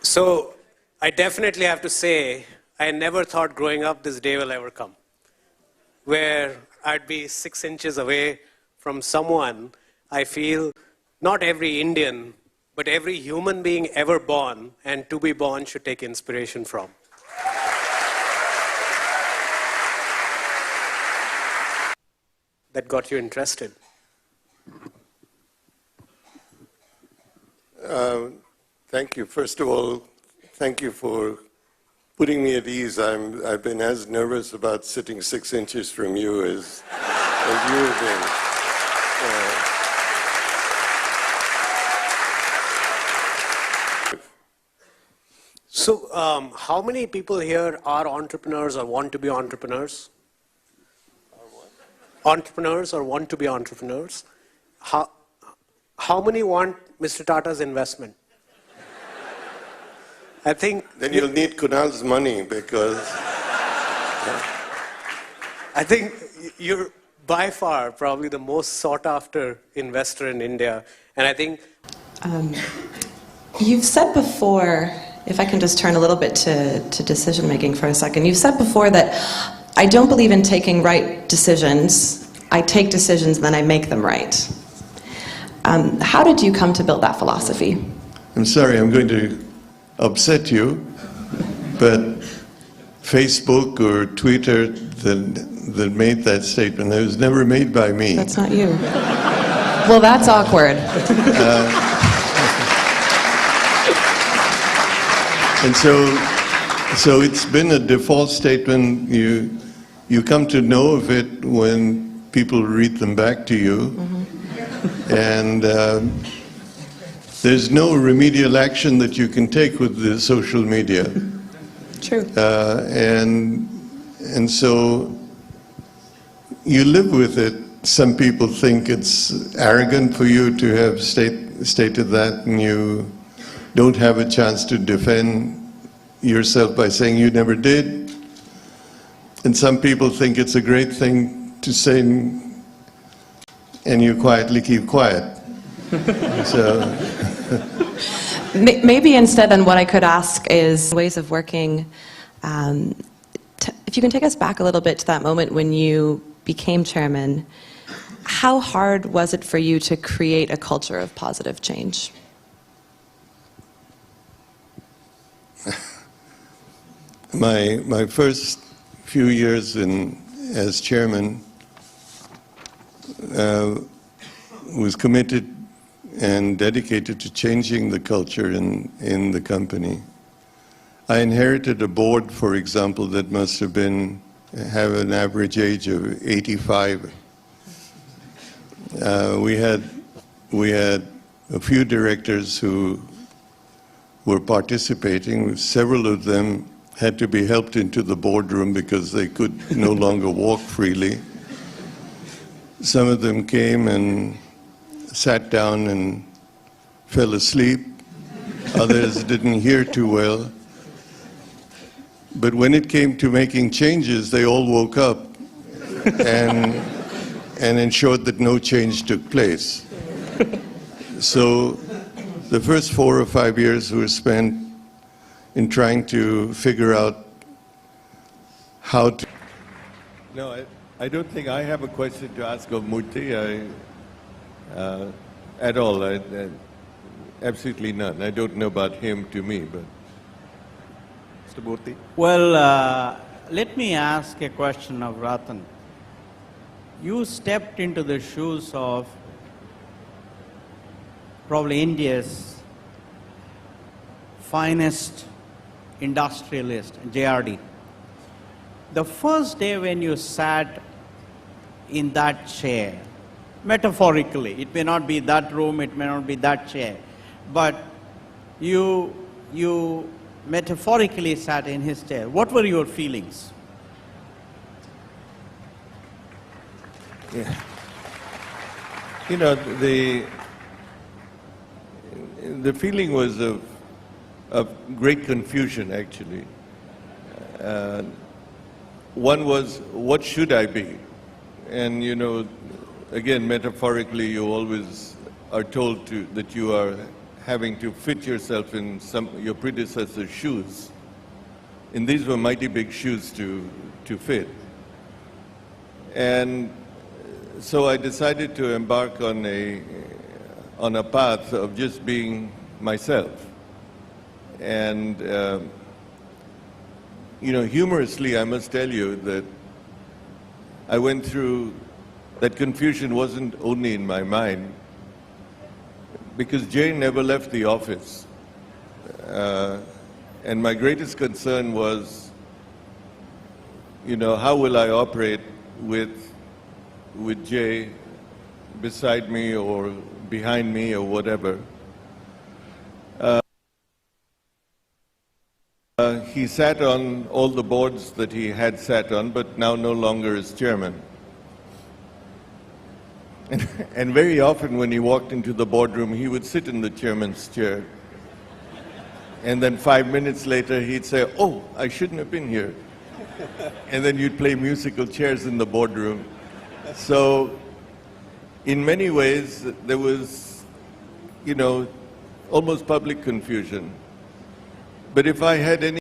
So I definitely have to say, I never thought growing up this day will ever come, where I'd be 6 inches away from someone I feel not every Indian, but every human being ever born and to be born should take inspiration from. That got you interested? Thank you. First of all, thank you for putting me at ease. I've been as nervous about sitting 6 inches from you as you have been. So, how many people here are entrepreneurs or want to be entrepreneurs? Entrepreneurs or want to be entrepreneurs? How many want Mr. Tata's investment? I think... Then you'll need Kunal's money because... I think you're by far probably the most sought after investor in India. And I think... You've said before, if I can just turn a little bit to decision making for a second, you've said before that I don't believe in taking right decisions. I take decisions and then I make them right. How did you come to build that philosophy? I'm sorry, I'm going to upset you, but Facebook or Twitter that made that statement, it was never made by me. That's not you. Well, that's awkward. And so it's been a default statement. You come to know of it when people read them back to you. Mm-hmm. And there's no remedial action that you can take with the social media. True. And so you live with it. Some people think it's arrogant for you to have stated that, and you don't have a chance to defend yourself by saying you never did. And some people think it's a great thing to say, and you quietly keep quiet. So. Maybe instead then what I could ask is ways of working. If you can take us back a little bit to that moment when you became chairman, how hard was it for you to create a culture of positive change? My first few years as chairman was committed and dedicated to changing the culture in the company. I inherited a board, for example, that must have have an average age of 85. We had a few directors who were participating. Several of them had to be helped into the boardroom because they could no longer walk freely. Some of them came and sat down and fell asleep. Others didn't hear too well. But when it came to making changes, they all woke up and ensured that no change took place. So the first 4 or 5 years were spent in trying to figure out how to... No, I don't think I have a question to ask of Murthy at all. Absolutely none. I don't know about him to me, but... Mr. Murthy? Well, let me ask a question of Ratan. You stepped into the shoes of probably India's finest industrialist, JRD. The first day when you sat in that chair, metaphorically, it may not be that room, it may not be that chair, but you metaphorically sat in his chair. What were your feelings? Yeah. You know, the feeling was of great confusion, actually. One was, what should I be? And, again, metaphorically, you always are told that you having to fit yourself in your predecessor's shoes. And these were mighty big shoes to fit. And so I decided to embark on a path of just being myself. And, humorously, I must tell you that I went through, that confusion wasn't only in my mind, because Jay never left the office. And my greatest concern was, how will I operate with Jay beside me or behind me or whatever. He sat on all the boards that he had sat on, but now no longer is chairman. And very often when he walked into the boardroom, he would sit in the chairman's chair. And then 5 minutes later, he'd say, "Oh, I shouldn't have been here." And then you'd play musical chairs in the boardroom. So in many ways, there was, almost public confusion. But if I had any